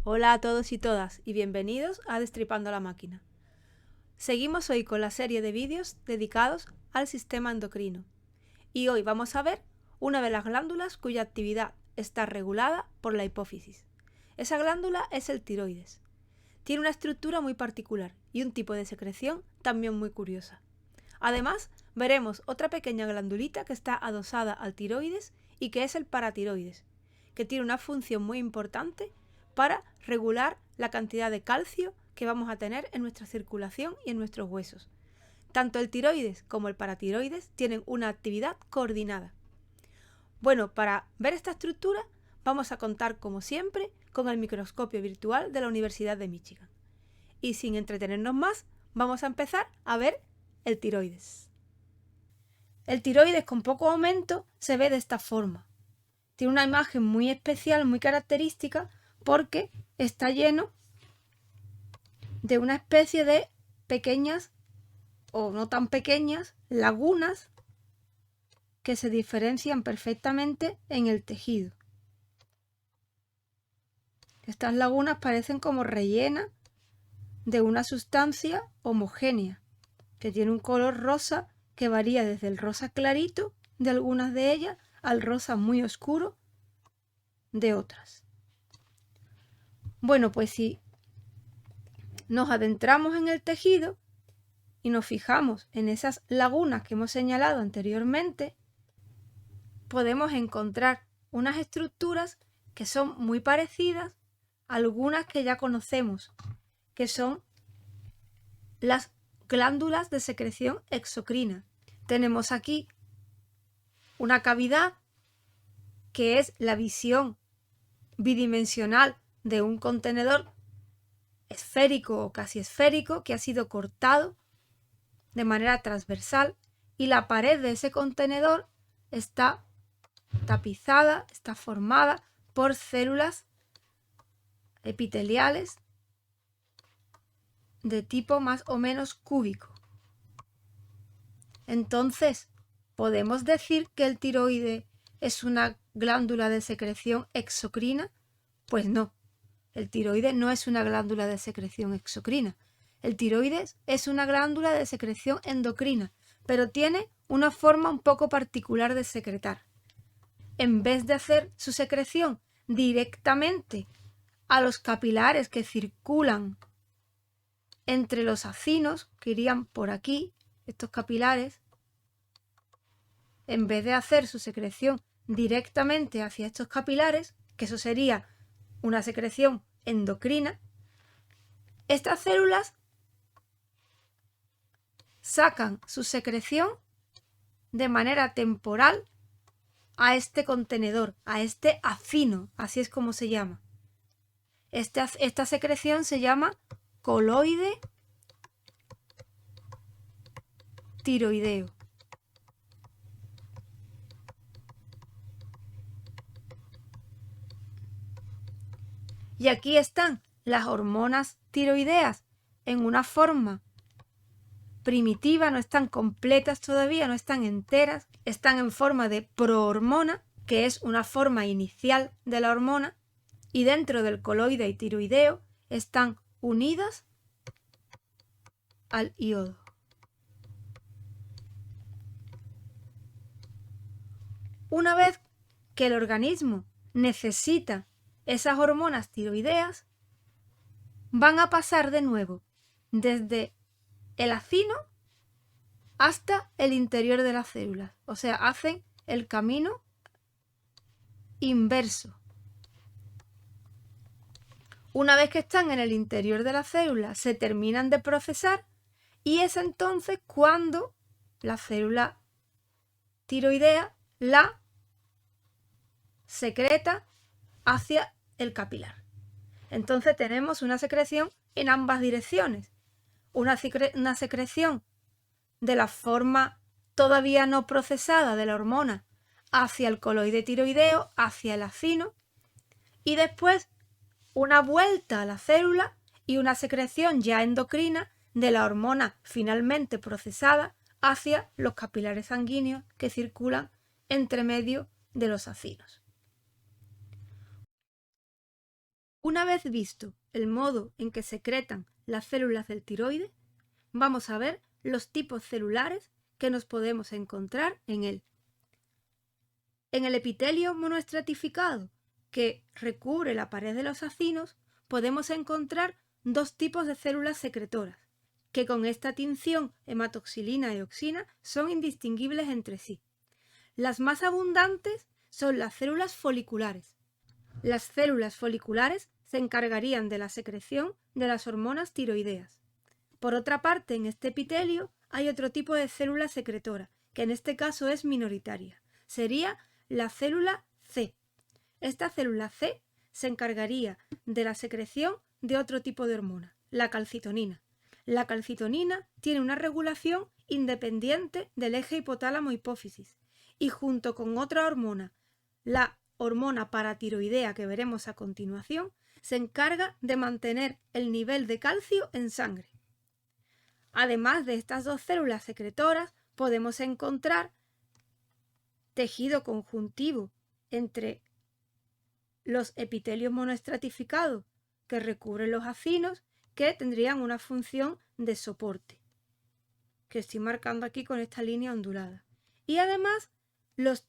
Hola a todos y todas y bienvenidos a Destripando la Máquina. Seguimos hoy con la serie de vídeos dedicados al sistema endocrino y hoy vamos a ver una de las glándulas cuya actividad está regulada por la hipófisis. Esa glándula es el tiroides. Tiene una estructura muy particular y un tipo de secreción también muy curiosa. Además, veremos otra pequeña glandulita que está adosada al tiroides y que es el paratiroides, que tiene una función muy importante para regular la cantidad de calcio que vamos a tener en nuestra circulación y en nuestros huesos. Tanto el tiroides como el paratiroides tienen una actividad coordinada. Bueno, para ver esta estructura vamos a contar como siempre con el microscopio virtual de la Universidad de Michigan. Y sin entretenernos más, vamos a empezar a ver el tiroides. El tiroides con poco aumento se ve de esta forma. Tiene una imagen muy especial, muy característica, porque está lleno de una especie de pequeñas o no tan pequeñas lagunas que se diferencian perfectamente en el tejido. Estas lagunas parecen como rellenas de una sustancia homogénea que tiene un color rosa que varía desde el rosa clarito de algunas de ellas al rosa muy oscuro de otras. Bueno, pues si nos adentramos en el tejido y nos fijamos en esas lagunas que hemos señalado anteriormente, podemos encontrar unas estructuras que son muy parecidas a algunas que ya conocemos, que son las glándulas de secreción exocrina. Tenemos aquí una cavidad que es la visión bidimensional de un contenedor esférico o casi esférico que ha sido cortado de manera transversal y la pared de ese contenedor está tapizada, está formada por células epiteliales de tipo más o menos cúbico. Entonces, ¿podemos decir que el tiroide es una glándula de secreción exocrina? Pues no, el tiroide no es una glándula de secreción exocrina. El tiroides es una glándula de secreción endocrina, pero tiene una forma un poco particular de secretar. En vez de hacer su secreción directamente a los capilares que circulan entre los acinos, que irían por aquí, estos capilares, en vez de hacer su secreción directamente hacia estos capilares, que eso sería una secreción endocrina, estas células sacan su secreción de manera temporal a este contenedor, a este acino, así es como se llama. Esta secreción se llama coloide tiroideo. Y aquí están las hormonas tiroideas en una forma primitiva, no están completas todavía, no están enteras, están en forma de prohormona, que es una forma inicial de la hormona, y dentro del coloide y tiroideo están unidas al iodo. Una vez que el organismo necesita esas hormonas tiroideas, van a pasar de nuevo desde el acino hasta el interior de las células, o sea, hacen el camino inverso. Una vez que están en el interior de la célula, se terminan de procesar y es entonces cuando la célula tiroidea la secreta hacia el capilar. Entonces tenemos una secreción en ambas direcciones. Una secreción de la forma todavía no procesada de la hormona hacia el coloide tiroideo, hacia el acino, y después una vuelta a la célula y una secreción ya endocrina de la hormona finalmente procesada hacia los capilares sanguíneos que circulan entre medio de los acinos. Una vez visto el modo en que secretan las células del tiroides, vamos a ver los tipos celulares que nos podemos encontrar en él. En el epitelio monoestratificado que recubre la pared de los acinos, podemos encontrar dos tipos de células secretoras, que con esta tinción hematoxilina y oxina son indistinguibles entre sí. Las más abundantes son las células foliculares. Las células foliculares se encargarían de la secreción de las hormonas tiroideas. Por otra parte, en este epitelio hay otro tipo de célula secretora, que en este caso es minoritaria. Sería la célula C. Esta célula C se encargaría de la secreción de otro tipo de hormona, la calcitonina. La calcitonina tiene una regulación independiente del eje hipotálamo-hipófisis y junto con otra hormona, la hormona paratiroidea que veremos a continuación, se encarga de mantener el nivel de calcio en sangre. Además de estas dos células secretoras, podemos encontrar tejido conjuntivo entre los epitelios monoestratificados que recubren los acinos, que tendrían una función de soporte, que estoy marcando aquí con esta línea ondulada. Y además los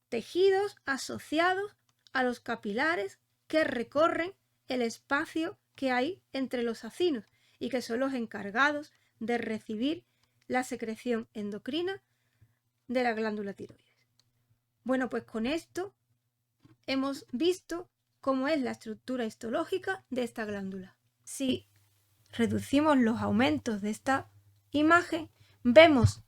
tejidos asociados a los capilares que recorren el espacio que hay entre los acinos y que son los encargados de recibir la secreción endocrina de la glándula tiroides. Bueno, pues con esto hemos visto cómo es la estructura histológica de esta glándula. Si reducimos los aumentos de esta imagen, vemos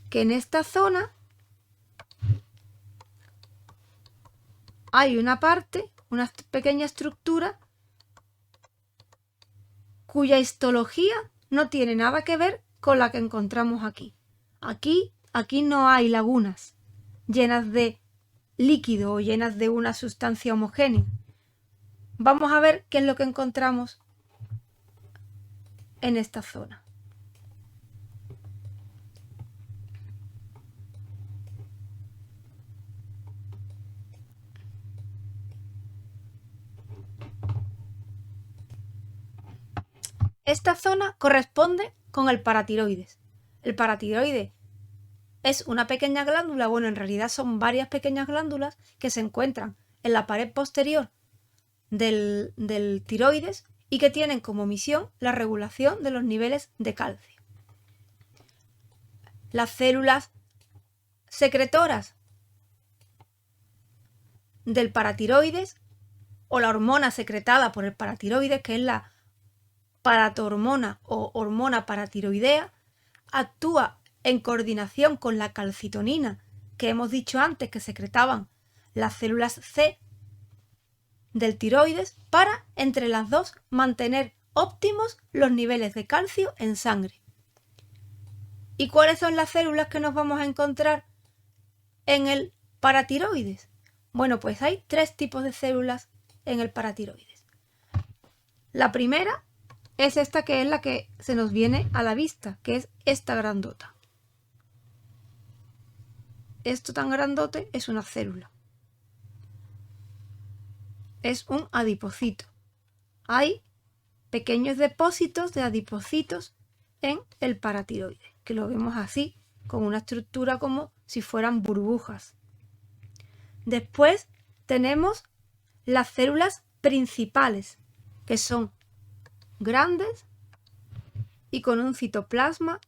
que en esta zona hay una parte, una pequeña estructura cuya histología no tiene nada que ver con la que encontramos aquí. Aquí no hay lagunas llenas de líquido o llenas de una sustancia homogénea. Vamos a ver qué es lo que encontramos en esta zona. Esta zona corresponde con el paratiroides. El paratiroides es una pequeña glándula, bueno, en realidad son varias pequeñas glándulas que se encuentran en la pared posterior del tiroides y que tienen como misión la regulación de los niveles de calcio. Las células secretoras del paratiroides o la hormona secretada por el paratiroides, que es la paratormona o hormona paratiroidea, actúa en coordinación con la calcitonina que hemos dicho antes que secretaban las células C del tiroides para, entre las dos, mantener óptimos los niveles de calcio en sangre. ¿Y cuáles son las células que nos vamos a encontrar en el paratiroides? Bueno, pues hay tres tipos de células en el paratiroides. La primera es esta, que es la que se nos viene a la vista, que es esta grandota. Esto tan grandote es una célula. Es un adipocito. Hay pequeños depósitos de adipocitos en el paratiroides, que lo vemos así, con una estructura como si fueran burbujas. Después tenemos las células principales, que son grandes y con un citoplasma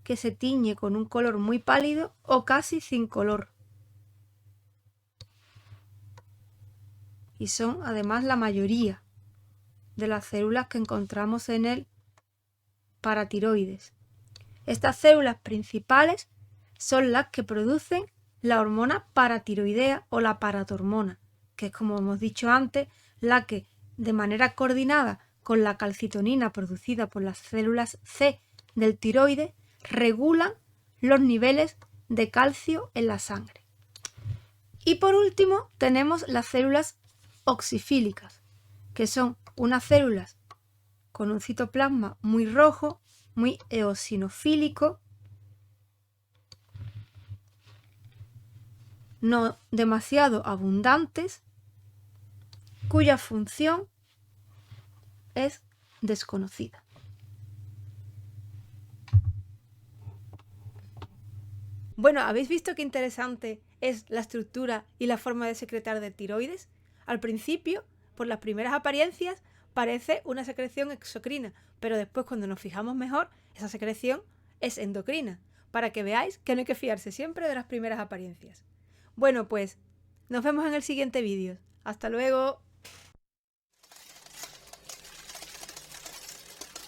que se tiñe con un color muy pálido o casi sin color. Y son además la mayoría de las células que encontramos en el paratiroides. Estas células principales son las que producen la hormona paratiroidea o la paratormona, que es, como hemos dicho antes, la que de manera coordinada con la calcitonina producida por las células C del tiroides regulan los niveles de calcio en la sangre. Y por último tenemos las células oxifílicas, que son unas células con un citoplasma muy rojo, muy eosinofílico, no demasiado abundantes cuya función es desconocida. Bueno, ¿habéis visto qué interesante es la estructura y la forma de secretar del tiroides? Al principio, por las primeras apariencias, parece una secreción exocrina, pero después cuando nos fijamos mejor, esa secreción es endocrina, para que veáis que no hay que fiarse siempre de las primeras apariencias. Bueno, pues nos vemos en el siguiente vídeo. ¡Hasta luego!